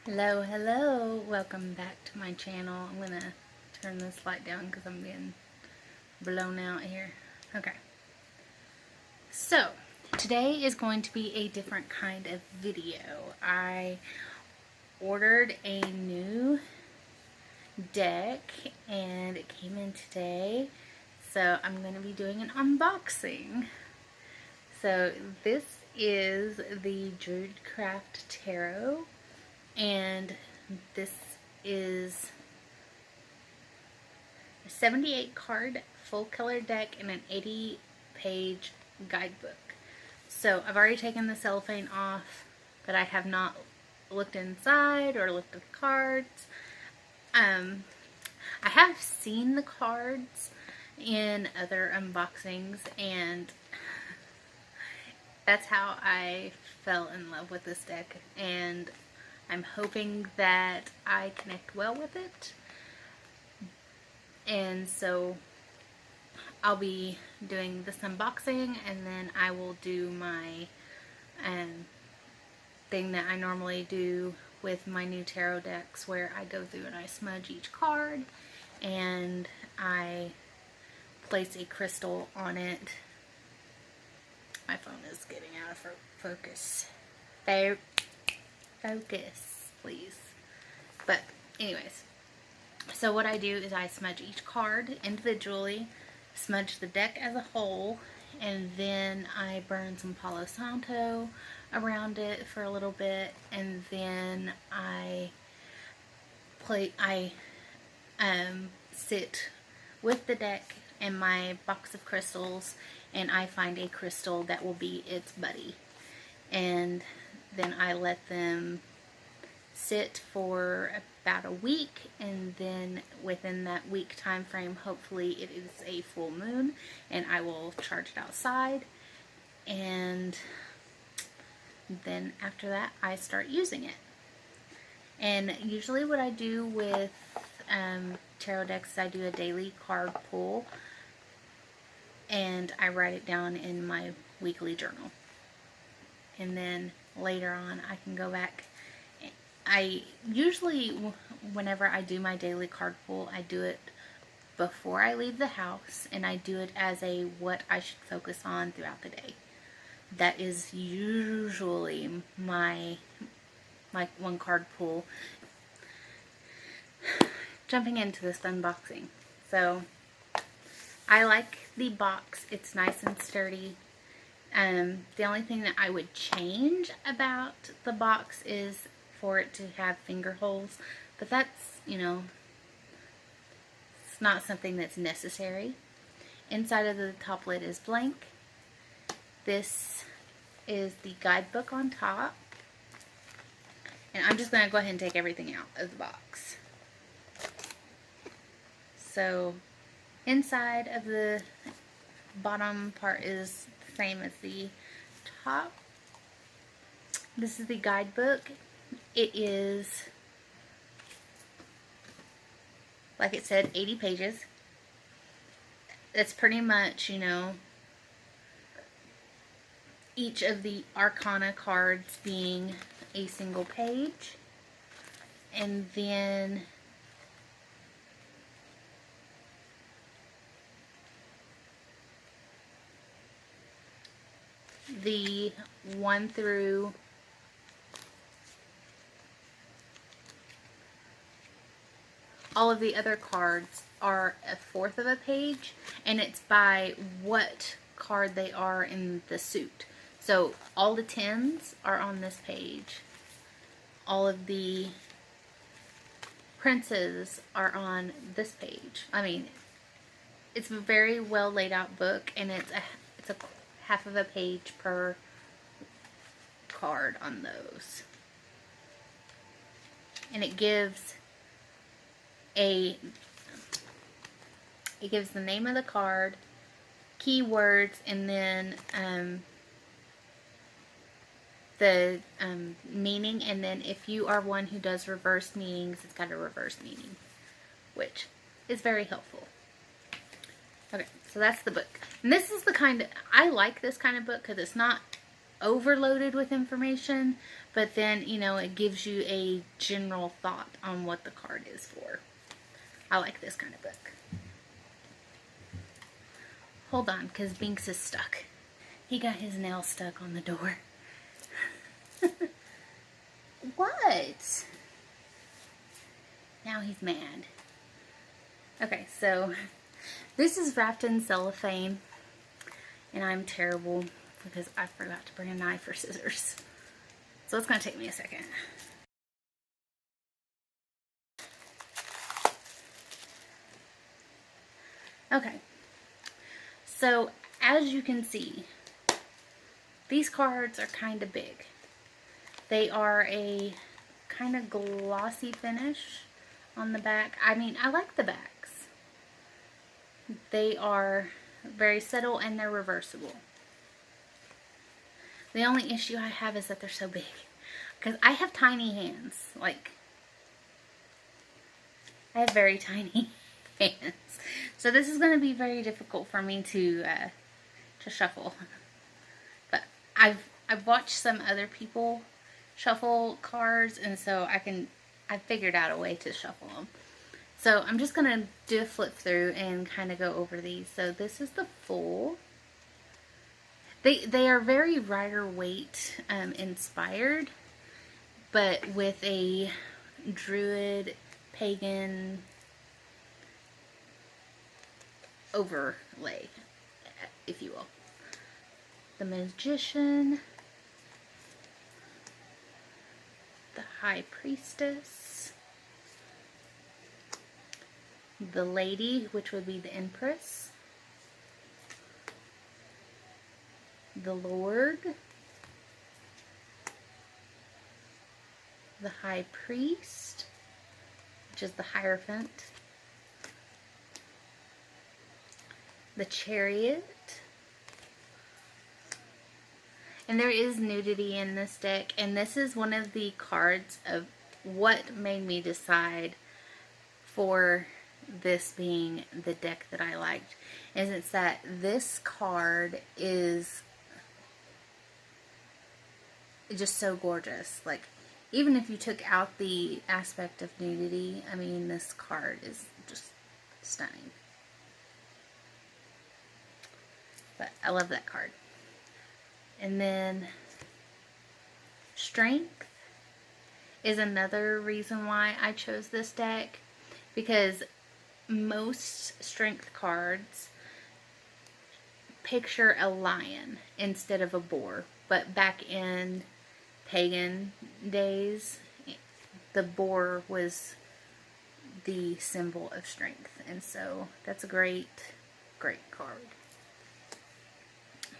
Hello, welcome back to my channel. I'm gonna turn this light down because I'm being blown out here. Okay, so today is going to be a different kind of video. I ordered a new deck and it came in today, so I'm going to be doing an unboxing. So this is the Druidcraft Tarot, and this is a 78 card full color deck and an 80-page guidebook. So I've already taken the cellophane off, but I have not looked inside or looked at the cards. I have seen the cards in other unboxings, and that's how I fell in love with this deck, and I'm hoping that I connect well with it. And so I'll be doing this unboxing, and then I will do my thing that I normally do with my new tarot decks, where I go through and I smudge each card and I place a crystal on it. My phone is getting out of focus. Focus, please. But anyways, so what I do is I smudge each card individually, smudge the deck as a whole, and then I burn some Palo Santo around it for a little bit, and then I sit with the deck and my box of crystals, and I find a crystal that will be its buddy, and then I let them sit for about a week, and then within that week time frame, hopefully it is a full moon, and I will charge it outside, and then after that I start using it. And usually what I do with tarot decks is I do a daily card pull, and I write it down in my weekly journal, and then later on I can go back. I usually, whenever I do my daily card pull, I do it before I leave the house, and I do it as a what I should focus on throughout the day. That is usually my one card pull. Jumping into this unboxing. So I like the box. It's nice and sturdy. The only thing that I would change about the box is for it to have finger holes, but that's, it's not something that's necessary. Inside of the top lid is blank. This is the guidebook on top, and I'm just going to go ahead and take everything out of the box. So inside of the bottom part is the same as the top. This is the guidebook. It is, like it said, 80 pages. That's pretty much, each of the Arcana cards being a single page. And then the 1 through all of the other cards are 1/4 of a page, and it's by what card they are in the suit. So all the 10s are on this page. All of the princes are on this page. I mean, it's a very well laid out book, and it's a 1/2 of a page per card on those. And it gives the name of the card, keywords, and then the meaning, and then if you are one who does reverse meanings, it's got a reverse meaning, which is very helpful. Okay, so that's the book. And this is the kind of, I like this kind of book because it's not overloaded with information, but then, you know, it gives you a general thought on what the card is for. I like this kind of book. Hold on, because Binks is stuck. He got his nail stuck on the door. What? Now he's mad. Okay, so this is wrapped in cellophane, and I'm terrible because I forgot to bring a knife or scissors. So it's going to take me a second. Okay, so as you can see, these cards are kind of big. They are a kind of glossy finish on the back. I mean, I like the backs. They are very subtle and they're reversible. The only issue I have is that they're so big. Because I have tiny hands. Like, I have very tiny hands. So this is going to be very difficult for me to shuffle. But I've watched some other people shuffle cards, and so I figured out a way to shuffle them. So I'm just going to do a flip through and kind of go over these. So this is the Fool. They are very Rider-Waite inspired, but with a Druid pagan overlay, if you will. The Magician, the High Priestess, the Lady, which would be the Empress, the Lord, the High Priest, which is the Hierophant, the Chariot, and there is nudity in this deck, and this is one of the cards of what made me decide for this being the deck that I liked, is it's that this card is just so gorgeous. Like, even if you took out the aspect of nudity, I mean, this card is just stunning. But I love that card. And then Strength is another reason why I chose this deck, because most Strength cards picture a lion instead of a boar, but back in pagan days, the boar was the symbol of strength, and so that's a great card.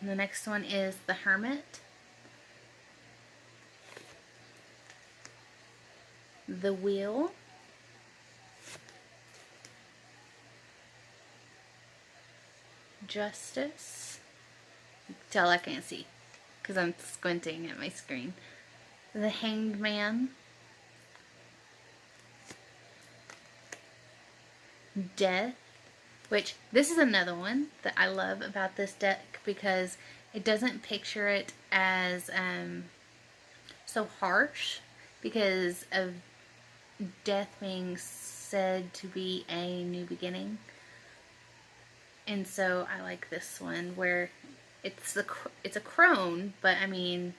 And the next one is the Hermit, the Wheel, Justice. You can tell I can't see because I'm squinting at my screen. The Hanged Man, Death, which this is another one that I love about this deck because it doesn't picture it as so harsh, because of death being said to be a new beginning. And so I like this one where it's a crone, but I mean,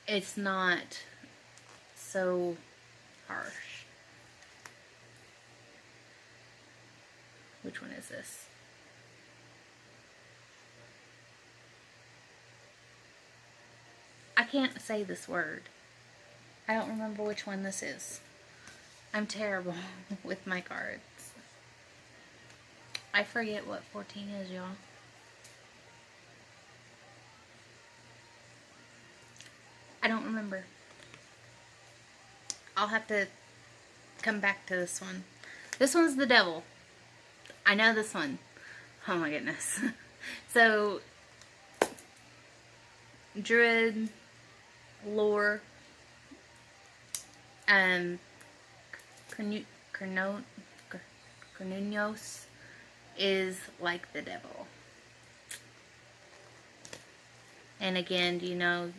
it's not so harsh. Which one is this? I can't say this word. I don't remember which one this is. I'm terrible with my cards. I forget what 14 is, y'all. I don't remember. I'll have to come back to this one. This one's the Devil. I know this one. Oh my goodness. So, Druid lore, Cornunos is like the devil. And again, you know,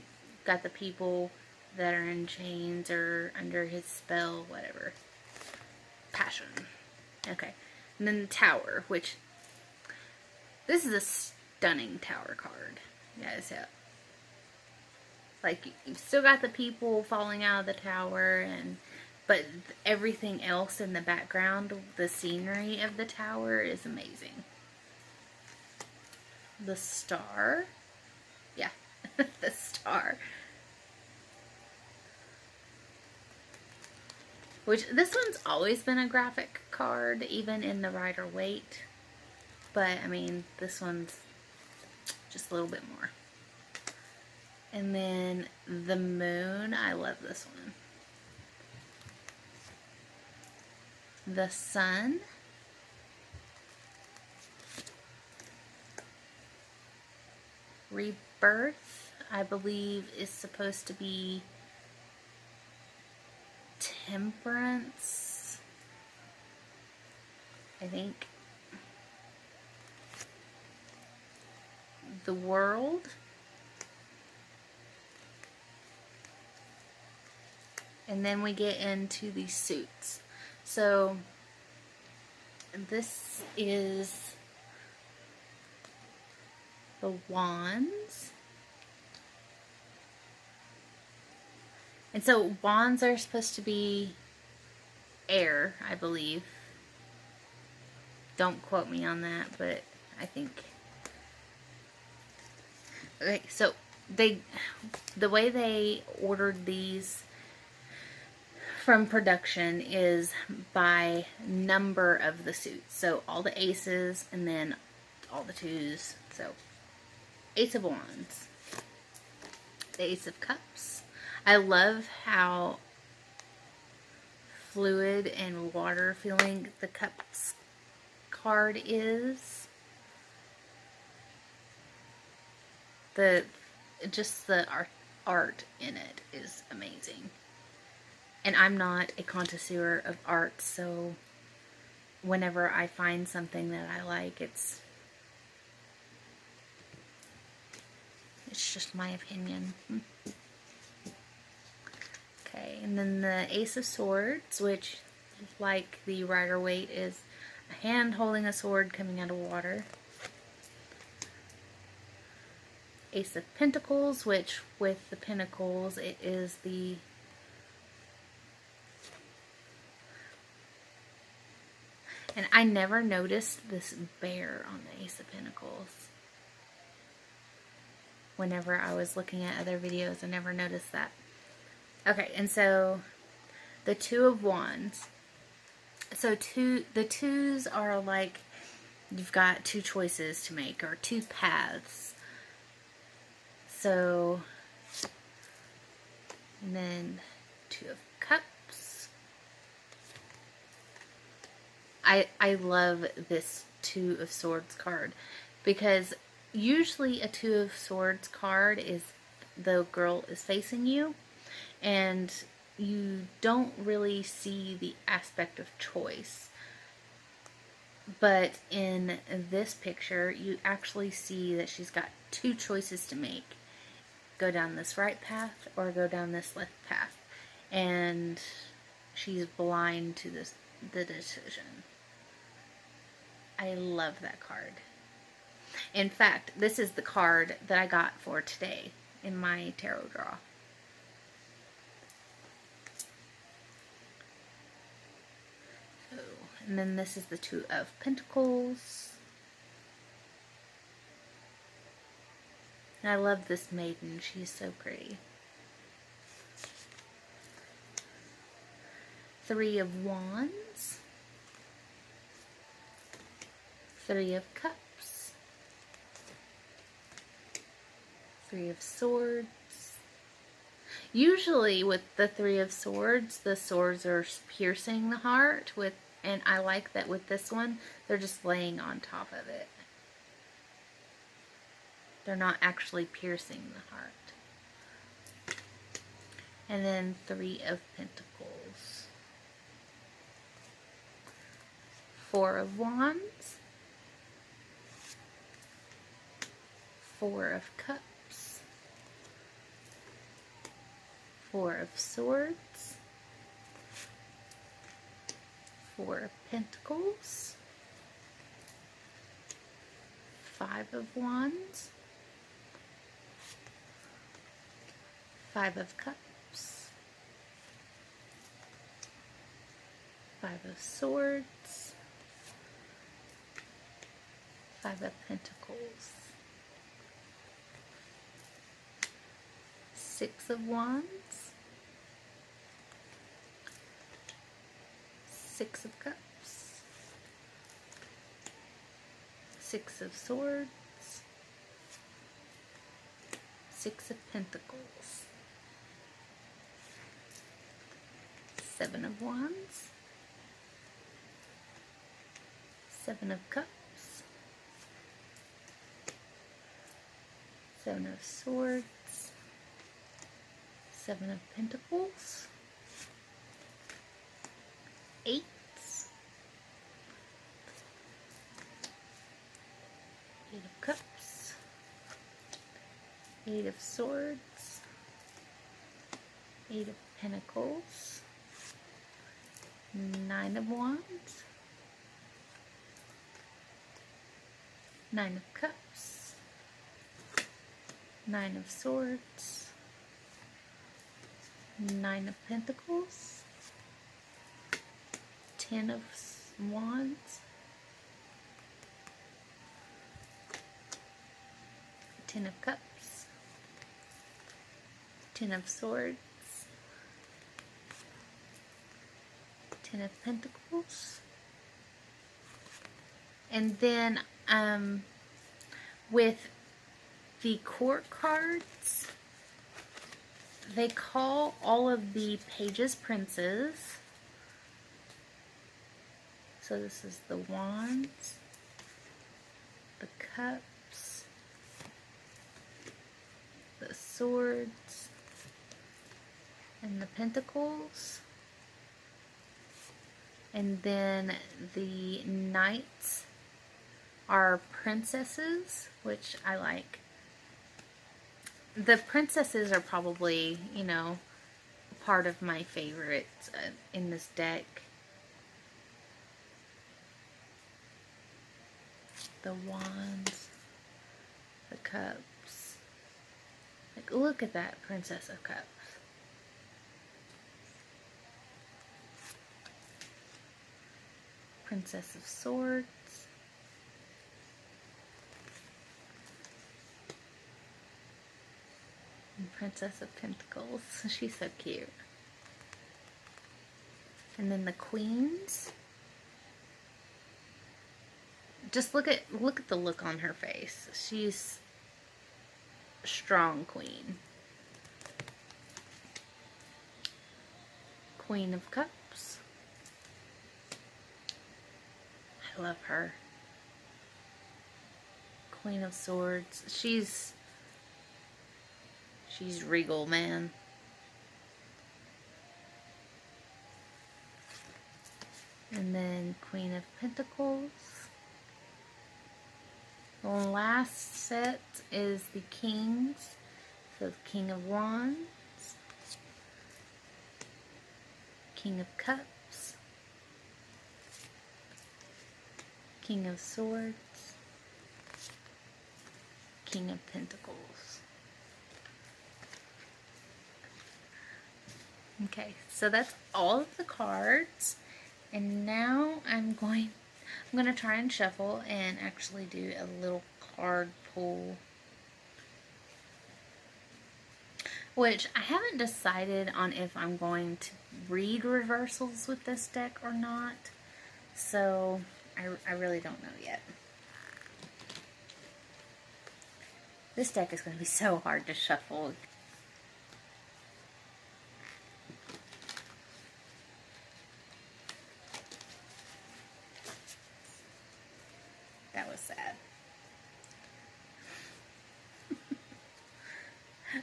got the people that are in chains or under his spell, whatever. Passion. Okay. And then the Tower, which, this is a stunning Tower card. Guys, yeah. Like, you've still got the people falling out of the tower, but everything else in the background, the scenery of the tower is amazing. The Star. Yeah, the Star. Which, this one's always been a graphic card, even in the Rider-Waite. But, I mean, this one's just a little bit more. And then the Moon. I love this one. The Sun. Rebirth, I believe, is supposed to be Temperance, I think. The World. And then we get into these suits. So this is the Wands. And so wands are supposed to be air, I believe. Don't quote me on that, but I think. Okay, so the way they ordered these from production is by number of the suits. So all the aces and then all the twos. So Ace of Wands. The Ace of Cups. I love how fluid and water feeling the Cups card is. Just the art in it is amazing. And I'm not a connoisseur of art, so whenever I find something that I like, it's just my opinion. Okay, and then the Ace of Swords, which, like the Rider-Waite, is a hand holding a sword coming out of water. Ace of Pentacles, which with the Pentacles, it is the and I never noticed this bear on the Ace of Pentacles. Whenever I was looking at other videos, I never noticed that. Okay, and so the Two of Wands. So the twos are like you've got two choices to make, or two paths. So, and then Two of Cups. I love this Two of Swords card because usually a Two of Swords card is the girl is facing you and you don't really see the aspect of choice. But in this picture, you actually see that she's got two choices to make. Go down this right path or go down this left path. And she's blind to the decision. I love that card. In fact, this is the card that I got for today in my tarot draw. So, and then this is the Two of Pentacles. And I love this maiden. She's so pretty. Three of Wands. Three of Cups. Three of Swords. Usually with the Three of Swords, the swords are piercing the heart, and I like that with this one, they're just laying on top of it. They're not actually piercing the heart. And then Three of Pentacles. Four of Wands. Four of Cups. Four of Swords, Four of Pentacles, Five of Wands, Five of Cups, Five of Swords, Five of Pentacles, Six of Wands, Six of Cups, Six of Swords, Six of Pentacles, Seven of Wands, Seven of Cups, Seven of Swords, Seven of Pentacles, Eights, Eight of Cups, Eight of Swords, Eight of Pentacles, Nine of Wands, Nine of Cups, Nine of Swords, Nine of Pentacles, Ten of Wands, Ten of Cups, Ten of Swords, Ten of Pentacles. And then with the court cards, they call all of the pages princes. So this is the Wands, the Cups, the Swords, and the Pentacles. And then the Knights are princesses, which I like. The princesses are probably, you know, part of my favorites in this deck. The Wands, the Cups. Like, look at that Princess of Cups. Princess of Swords. And Princess of Pentacles. She's so cute. And then the Queens. Just look at the look on her face. She's a strong queen. Queen of Cups. I love her. Queen of Swords. She's regal, man. And then Queen of Pentacles. The last set is the Kings. So the King of Wands, King of Cups, King of Swords, King of Pentacles. Okay, so that's all of the cards. And now I'm going to try and shuffle and actually do a little card pull. Which I haven't decided on if I'm going to read reversals with this deck or not. So I really don't know yet. This deck is going to be so hard to shuffle. That was sad.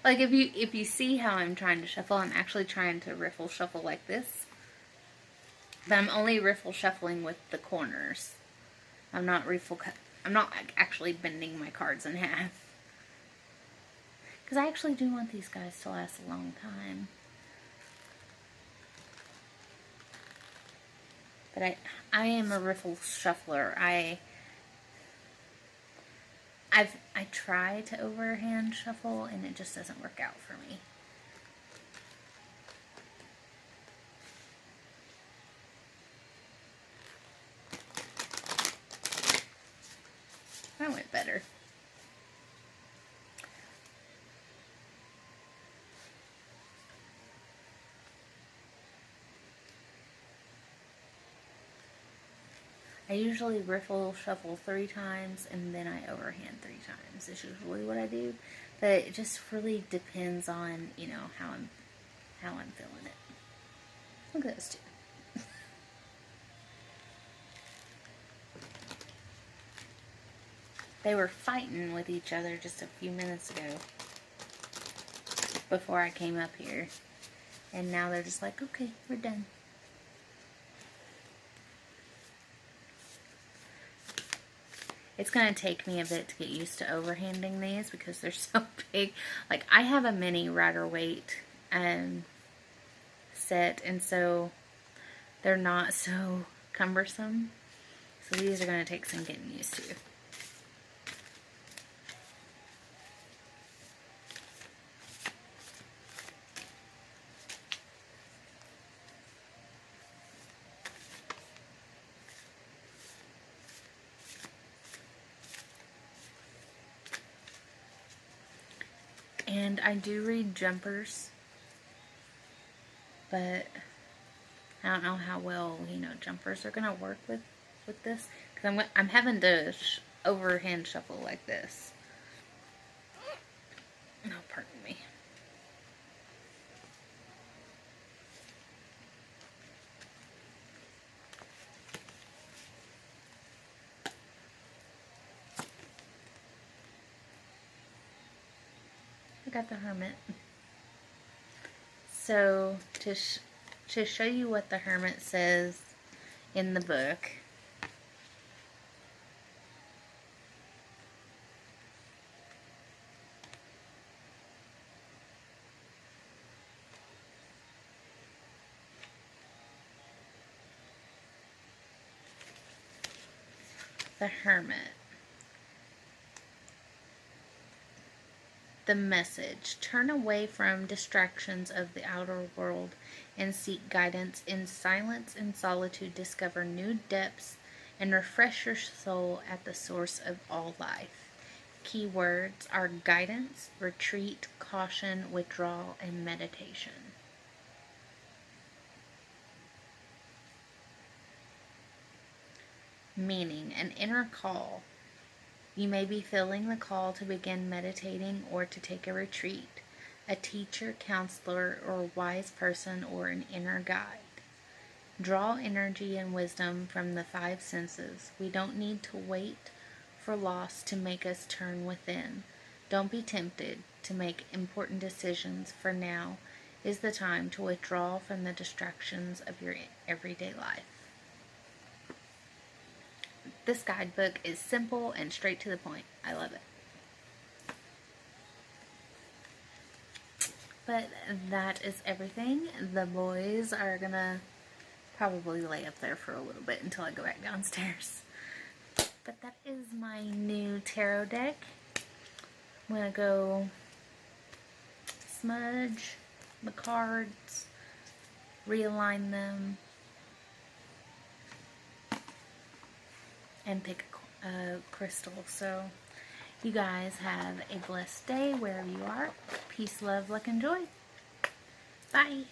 Like if you see how I'm trying to shuffle, I'm actually trying to riffle shuffle like this. But I'm only riffle shuffling with the corners. I'm not actually bending my cards in half. Because I actually do want these guys to last a long time. But I am a riffle shuffler. I try to overhand shuffle and it just doesn't work out for me. That went better. I usually riffle shuffle 3 times and then I overhand 3 times. It's usually what I do, but it just really depends on, you know, how I'm feeling it. Look at those two. They were fighting with each other just a few minutes ago before I came up here, and now they're just like, okay, we're done. It's going to take me a bit to get used to overhanding these because they're so big. Like, I have a mini Rider-Waite set, and so they're not so cumbersome. So these are going to take some getting used to. And I do read jumpers, but I don't know how well, you know, jumpers are going to work with this. Because I'm having to overhand shuffle like this. Oh, pardon me. I got the Hermit. So, to show you what the Hermit says in the book, the Hermit. The message: turn away from distractions of the outer world and seek guidance in silence and solitude. Discover new depths and refresh your soul at the source of all life. Key words are guidance, retreat, caution, withdrawal, and meditation. Meaning: an inner call. You may be feeling the call to begin meditating or to take a retreat. A teacher, counselor, or wise person, or an inner guide. Draw energy and wisdom from the 5 senses. We don't need to wait for loss to make us turn within. Don't be tempted to make important decisions, for now is the time to withdraw from the distractions of your everyday life. This guidebook is simple and straight to the point. I love it. But that is everything. The boys are gonna probably lay up there for a little bit until I go back downstairs. But that is my new tarot deck. I'm gonna go smudge the cards, realign them, and pick a crystal. So you guys have a blessed day wherever you are. Peace, love, luck, and joy. Bye.